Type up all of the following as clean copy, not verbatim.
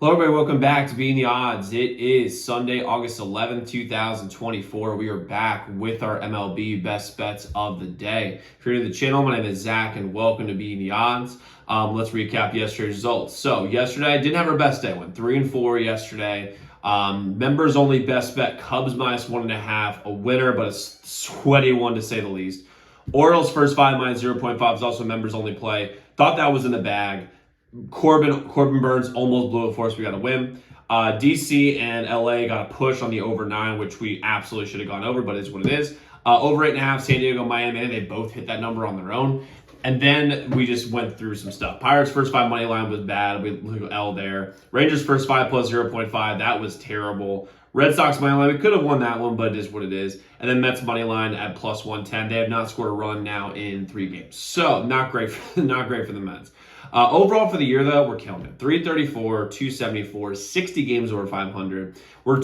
Hello everybody, welcome back to Being the Odds. It is Sunday, August 11th, 2024. We are back with our MLB best bets of the day. If you're new to the channel, my name is Zach and welcome to Being the Odds. Let's recap yesterday's results. So yesterday, I didn't have our best day. Went 3-4 yesterday. Members only best bet, Cubs -1.5, a winner, but a sweaty one to say the least. Orioles first five -0.5 is also a members only play. Thought that was in the bag. Corbin Burns almost blew it for us. We got a win. DC and LA got a push on the over 9, which we absolutely should have gone over, but it's what it is. Over 8.5, San Diego, Miami, they both hit that number on their own. And then we just went through some stuff. Pirates first five money line was bad. We L there. Rangers first five plus 0.5. That was terrible. Red Sox money line, we could have won that one, but it is what it is. And then Mets money line at plus 110. They have not scored a run now in 3 games, so not great for the Mets. Overall for the year, though, we're killing it. 334, 274, 60 games over 500. We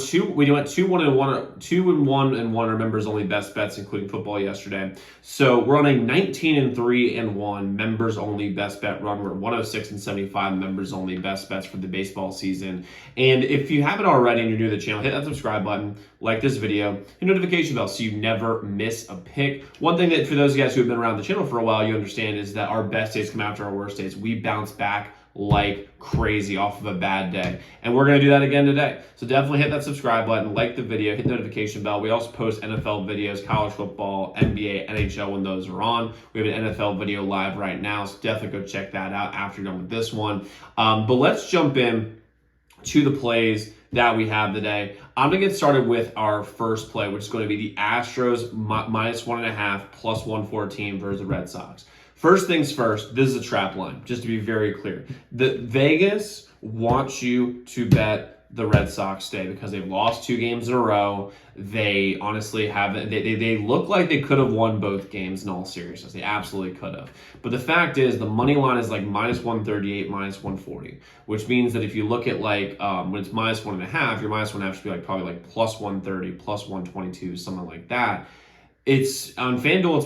went 2-1-1 our members only best bets, including football yesterday. So we're on a 19-3-1 members only best bet run. We're 106-75 members only best bets for the baseball season. And if you haven't already and you're new to the channel, hit that subscribe button, like this video, hit notification bell so you never miss a pick. One thing that for those guys who have been around the channel for a while, you understand is that our best days come after our worst days. We bounce back like crazy off of a bad day, and we're going to do that again today. So definitely hit that subscribe button, like the video, hit the notification bell. We also post NFL videos, college football, NBA, NHL when those are on. We have an NFL video live right now, so definitely go check that out after you're done with this one. But let's jump in to the plays that we have today. I'm going to get started with our first play, which is going to be the Astros -1.5 plus 114 versus the Red Sox. First things first, this is a trap line, just to be very clear. The Vegas wants you to bet the Red Sox today because they've lost 2 games in a row. They honestly haven't. They look like they could have won both games in all seriousness. They absolutely could have. But the fact is, the money line is like -138, -140, which means that if you look at like when it's -1.5, your -1.5 should be like probably like plus 130, plus 122, something like that. It's on FanDuel,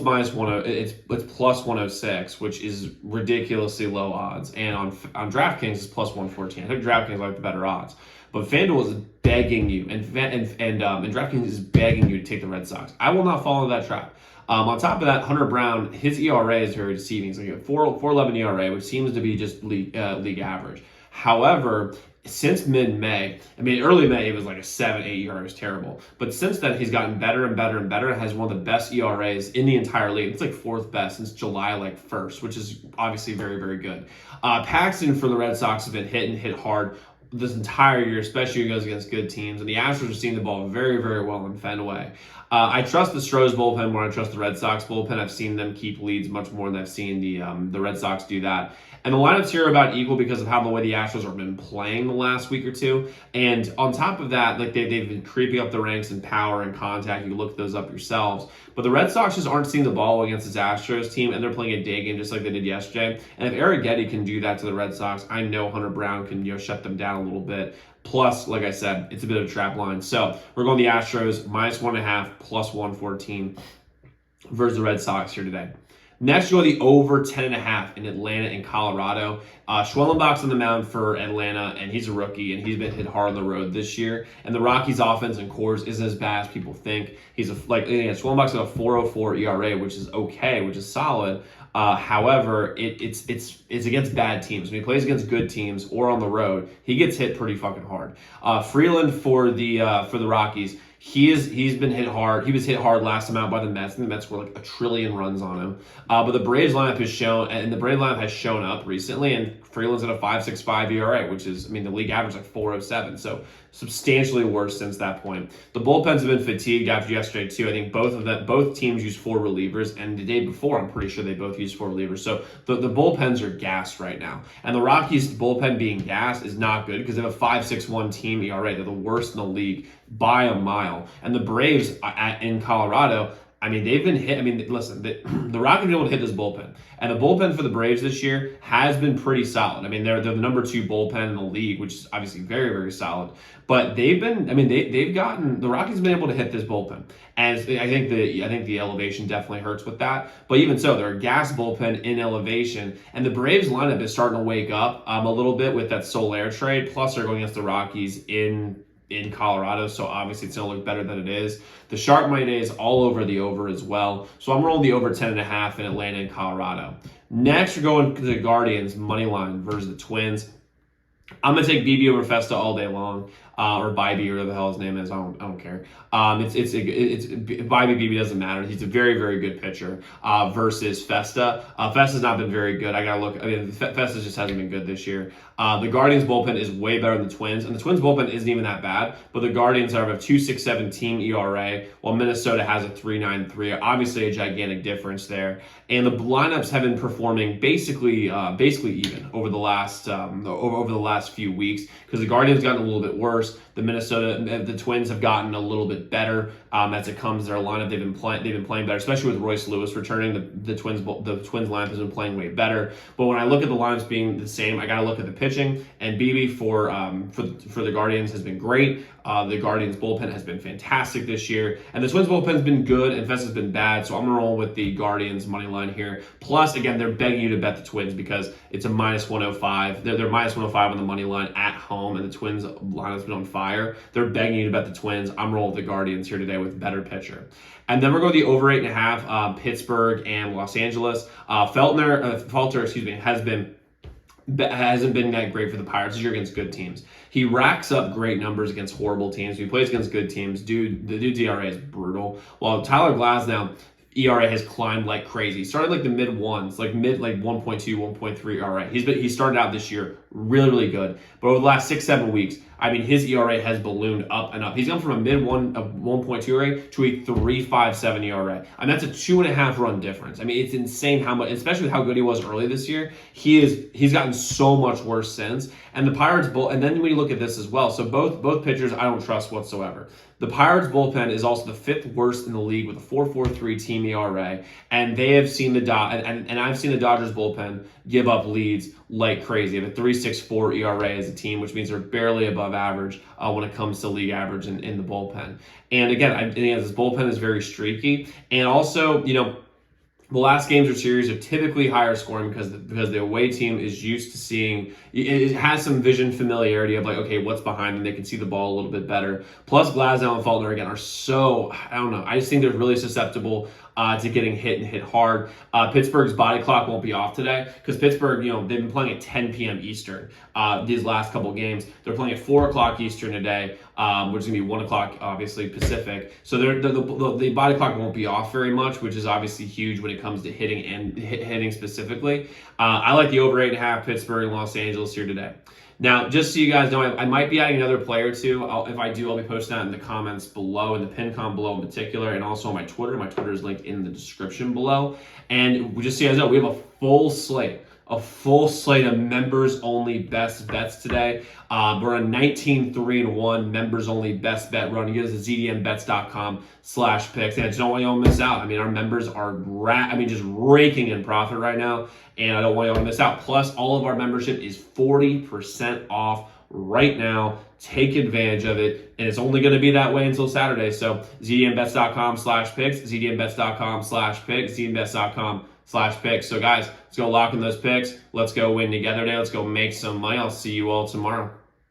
it's it's plus 106, which is ridiculously low odds, and on DraftKings it's plus 114. I think DraftKings like the better odds, but FanDuel is begging you, and DraftKings is begging you to take the Red Sox. I will not follow that trap. On top of that, Hunter Brown, his ERA is very deceiving. It's like a 4.11 ERA, which seems to be just league average. However, since mid-May, early May, it was like a 7-8 ERA. It was terrible. But since then, he's gotten better and better and better. Has one of the best ERAs in the entire league. It's like 4th best since July 1st, which is obviously very, very good. Paxton for the Red Sox have been hit hard this entire year, especially when he goes against good teams. And the Astros are seeing the ball very, very well in Fenway. I trust the Astros bullpen more than I trust the Red Sox bullpen. I've seen them keep leads much more than I've seen the Red Sox do that. And the lineups here are about equal because of how the way the Astros have been playing the last week or two. And on top of that, like they've been creeping up the ranks in power and contact. You can look those up yourselves. But the Red Sox just aren't seeing the ball against this Astros team, and they're playing a day game just like they did yesterday. And if Eric Getty can do that to the Red Sox, I know Hunter Brown can shut them down a little bit. Plus, like I said, it's a bit of a trap line. So we're going the Astros -1.5 plus 114 versus the Red Sox here today. Next, you go the over 10.5 in Atlanta and Colorado. Schwellenbach's on the mound for Atlanta, and he's a rookie, and he's been hit hard on the road this year. And the Rockies' offense and cores isn't as bad as people think. Schwellenbach's got a 4.04 ERA, which is okay, which is solid. However, it's against bad teams. When he plays against good teams or on the road, he gets hit pretty fucking hard. Freeland for the Rockies. He's been hit hard. He was hit hard last time out by the Mets, and the Mets were like 1 trillion runs on him. But the Braves lineup has shown up recently, and Freeland's at a 5.65 ERA, which is, the league average like 4.07, so substantially worse since that point. The bullpens have been fatigued after yesterday too. I think both teams used 4 relievers, and the day before, I'm pretty sure they both used 4 relievers. So the bullpens are gassed right now, and the Rockies' bullpen being gassed is not good because they have a 5.61 team ERA. They're the worst in the league by a mile. And the Braves in Colorado, I mean, they've been hit. I mean, listen, the Rockies have been able to hit this bullpen. And the bullpen for the Braves this year has been pretty solid. I mean, they're the number 2 bullpen in the league, which is obviously very, very solid. But they've been, I mean, they've gotten, the Rockies have been able to hit this bullpen. And I think the elevation definitely hurts with that. But even so, they're a gas bullpen in elevation. And the Braves lineup is starting to wake up a little bit with that Soler trade. Plus, they're going against the Rockies in Colorado, so obviously it's going to look better than it is. The sharp money day is all over the over as well, so I'm rolling the over 10.5 in Atlanta and Colorado. Next, we're going to the Guardians money line versus the Twins. I'm gonna take BB over Festa all day long, or Bybee, or whatever the hell his name is. I don't care. It's Bybee, BB doesn't matter. He's a very, very good pitcher versus Festa. Festa's not been very good. I gotta look. I mean, Festa just hasn't been good this year. The Guardians bullpen is way better than the Twins, and the Twins bullpen isn't even that bad. But the Guardians have a 2.67 team ERA, while Minnesota has a 3.93. Obviously, a gigantic difference there. And the lineups have been performing basically even over the last few weeks, because the Guardians gotten a little bit worse. The Twins have gotten a little bit better as it comes to their lineup. They've been playing better, especially with Royce Lewis returning. The Twins lineup has been playing way better. But when I look at the lineups being the same, I got to look at the pitching. And BB for the Guardians has been great. The Guardians bullpen has been fantastic this year, and the Twins bullpen has been good, and Festa's been bad. So I'm gonna roll with the Guardians money line here. Plus, again, they're begging you to bet the Twins because it's a minus 105. They're minus 105 on the money line at home, and the Twins line has been on fire. They're begging you to bet the Twins. I'm rolling with the Guardians here today with better pitcher. And then we're going to the over 8.5, Pittsburgh and Los Angeles. Falter, hasn't been that great for the Pirates this year against good teams. He racks up great numbers against horrible teams. He plays against good teams. The dude's ERA is brutal. While Tyler Glasnow ERA has climbed like crazy. He started like the mid ones, like 1.2, 1.3 ERA. He started out this year really, really good. But over the last 6-7 weeks, I mean, his ERA has ballooned up and up. He's gone from a mid 1.2 ERA to a 3.57 ERA. I mean, that's a 2.5 run difference. I mean, it's insane how much, especially with how good he was early this year. He's gotten so much worse since. And the Pirates and then when you look at this as well, so both pitchers I don't trust whatsoever. The Pirates bullpen is also the 5th worst in the league with a 4.43 team ERA, and they have seen and I've seen the Dodgers bullpen give up leads like crazy. They have a 3.64 ERA as a team, which means they're barely above average when it comes to league average in the bullpen. And again, this bullpen is very streaky, and also, you know, the last games or series are typically higher scoring because the away team is used to seeing, it has some vision familiarity of like, okay, what's behind them. They can see the ball a little bit better. Plus, Glasnow and Falter, again, are so, I don't know, I just think they're really susceptible to getting hit and hit hard. Pittsburgh's body clock won't be off today because Pittsburgh, you know, they've been playing at 10 p.m. Eastern these last couple games. They're playing at 4 o'clock Eastern today, which is going to be 1 o'clock, obviously, Pacific. So the body clock won't be off very much, which is obviously huge when it comes to hitting and hitting specifically. I like the over 8.5 Pittsburgh and Los Angeles here today. Now, just so you guys know, I might be adding another player too. If I do, I'll be posting that in the comments below, in the pin com below in particular, and also on my Twitter. My Twitter is linked in the description below. And just so you guys know, we have a full slate of members-only best bets today. We're on 19-3-1 members-only best bet run. You get us at zdmbets.com/picks. And I just don't want you all to miss out. I mean, our members are just raking in profit right now, and I don't want you all to miss out. Plus, all of our membership is 40% off right now. Take advantage of it, and it's only going to be that way until Saturday. So zdmbets.com/picks, zdmbets.com/picks, zdmbets.com/picks. So guys, let's go lock in those picks. Let's go win together today. Let's go make some money. I'll see you all tomorrow.